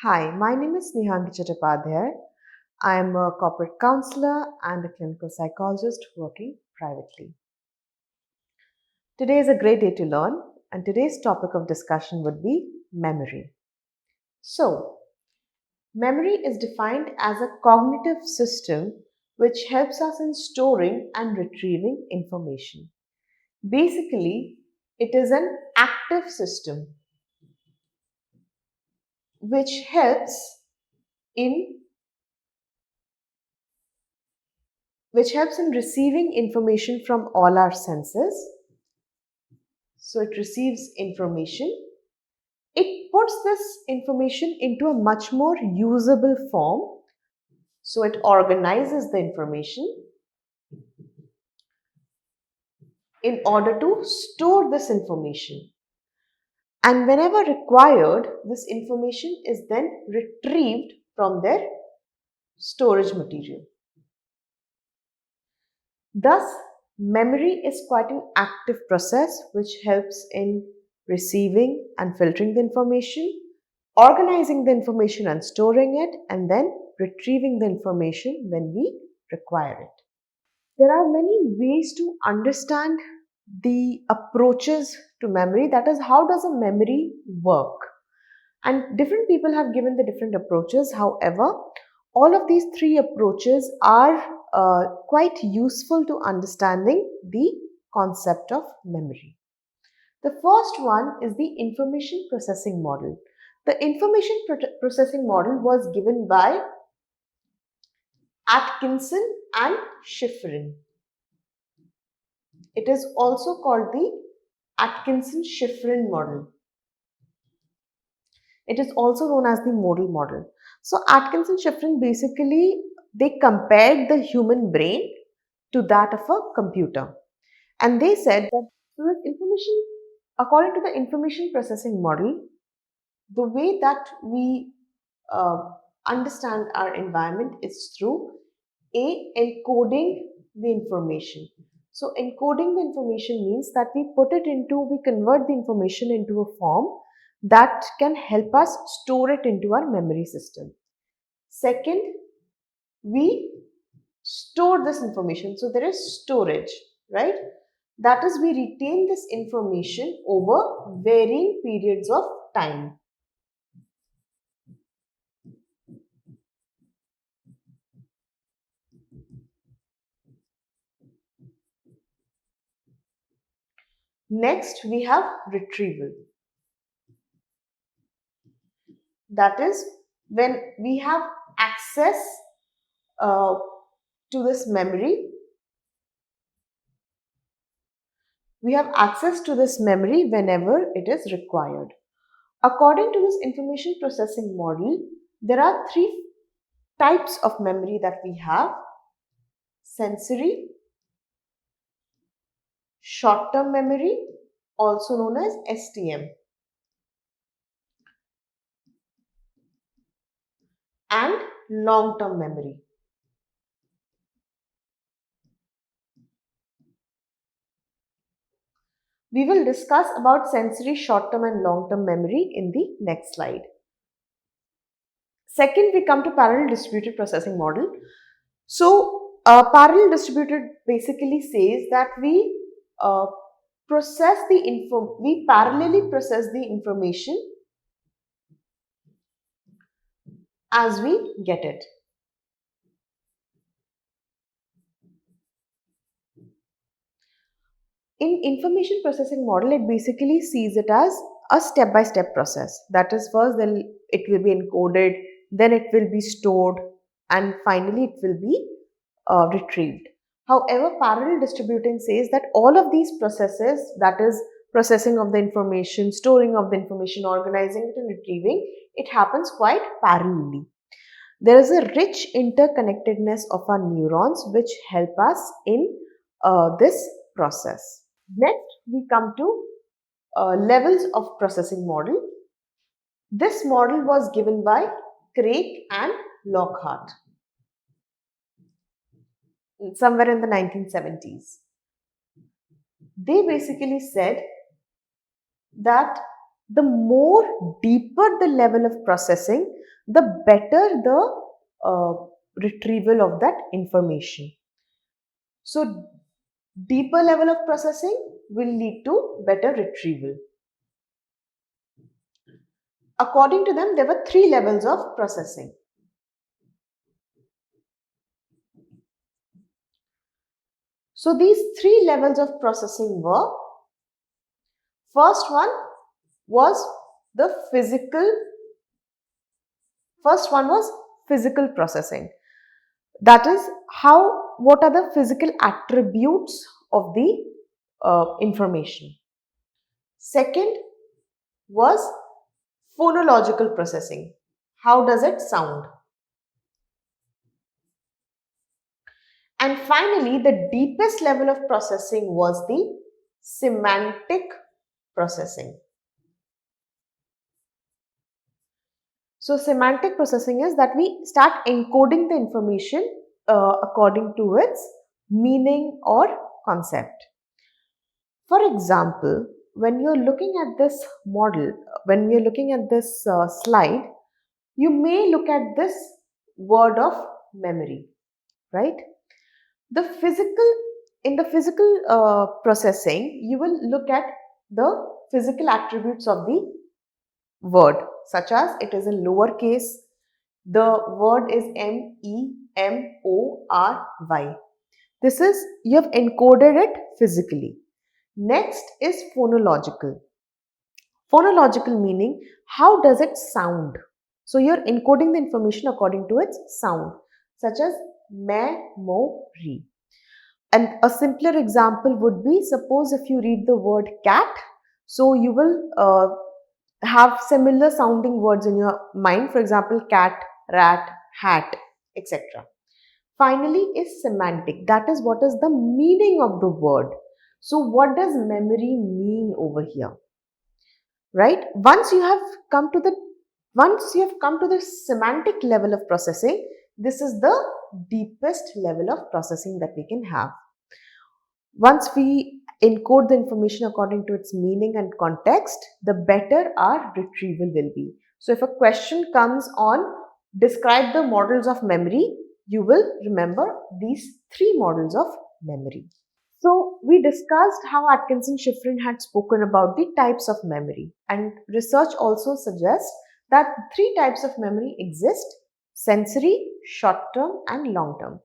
Hi, my name is Nehangi Chattopadhyay. I am a corporate counselor and a clinical psychologist working privately. Today is a great day to learn, and today's topic of discussion would be memory. So, memory is defined as a cognitive system which helps us in storing and retrieving information. Basically, it is an active system which helps in receiving information from all our senses. So it receives information. It puts this information into a much more usable form. So it organizes the information in order to store this information. And whenever required, this information is then retrieved from their storage material. Thus, memory is quite an active process which helps in receiving and filtering the information, organizing the information and storing it, and then retrieving the information when we require it. There are many ways to understand the approaches to memory, that is, how does a memory work? And different people have given the different approaches. However, all of these three approaches are quite useful to understanding the concept of memory. The first one is the information processing model. The information processing model was given by Atkinson and Schiffrin. It is also called the Atkinson-Schiffrin model. It is also known as the modal model. So Atkinson-Schiffrin basically, they compared the human brain to that of a computer. And they said that according to the information processing model, the way that we understand our environment is through encoding the information. So encoding the information means that we convert the information into a form that can help us store it into our memory system. Second, we store this information. So there is storage, right? That is, we retain this information over varying periods of time. Next, we have retrieval. That is, when we have access uh, to this memory, whenever it is required. According to this information processing model, there are three types of memory that we have: sensory, short-term memory, also known as STM, and long-term memory. We will discuss about sensory, short-term and long-term memory in the next slide. Second, we come to parallel distributed processing model. So, parallel distributed basically says that we parallelly process the information as we get it. In information processing model, it basically sees it as a step-by-step process. That is, first then it will be encoded, then it will be stored, and finally it will be retrieved. However, parallel distributing says that all of these processes, that is, processing of the information, storing of the information, organizing it and retrieving, it happens quite parallelly. There is a rich interconnectedness of our neurons which help us in this process. Next, we come to levels of processing model. This model was given by Craig and Lockhart somewhere in the 1970s. They basically said that the more deeper the level of processing, the better the retrieval of that information. So deeper level of processing will lead to better retrieval. According to them, there were 3 levels of processing. So these 3 levels of processing were, first one was physical processing. That is what are the physical attributes of the information. Second was phonological processing. How does it sound? And finally, the deepest level of processing was the semantic processing. So semantic processing is that we start encoding the information according to its meaning or concept. For example, when you're looking at this model, when you're looking at this slide, you may look at this word of memory, right? In the physical processing, you will look at the physical attributes of the word, such as it is in lowercase, the word is MEMORY. This is, you have encoded it physically. Next is phonological. Phonological meaning, how does it sound? So you're encoding the information according to its sound, such as memory. And a simpler example would be, suppose if you read the word cat, so you will have similar sounding words in your mind, for example, cat, rat, hat, etc. Finally is semantic. That is, what is the meaning of the word. So what does memory mean over here? Right? Once you have come to the semantic level of processing, this is the deepest level of processing that we can have. Once we encode the information according to its meaning and context, the better our retrieval will be. So if a question comes on describe the models of memory, you will remember these 3 models of memory. So we discussed how Atkinson-Schiffrin had spoken about the types of memory, and research also suggests that 3 types of memory exist: sensory, short-term and long-term.